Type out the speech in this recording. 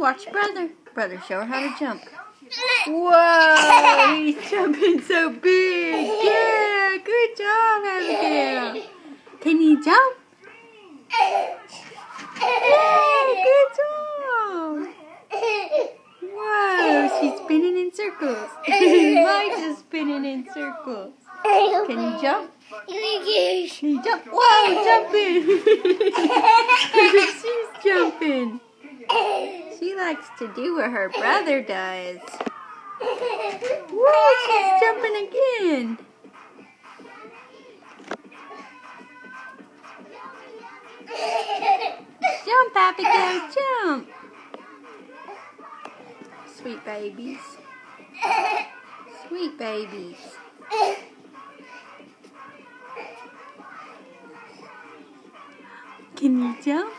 watch brother. Brother, show her how to jump. Whoa, he's jumping so big. Yeah, good job, Abigail. Can you jump? Yeah, good job. Whoa, she's spinning in circles. Mike is spinning in circles. Can you jump? Can you jump? Whoa, jumping. She's jumping. She likes to do what her brother does. Whoa, she's jumping again. Jump, Abigail, jump. Sweet babies. Sweet babies. Can you jump?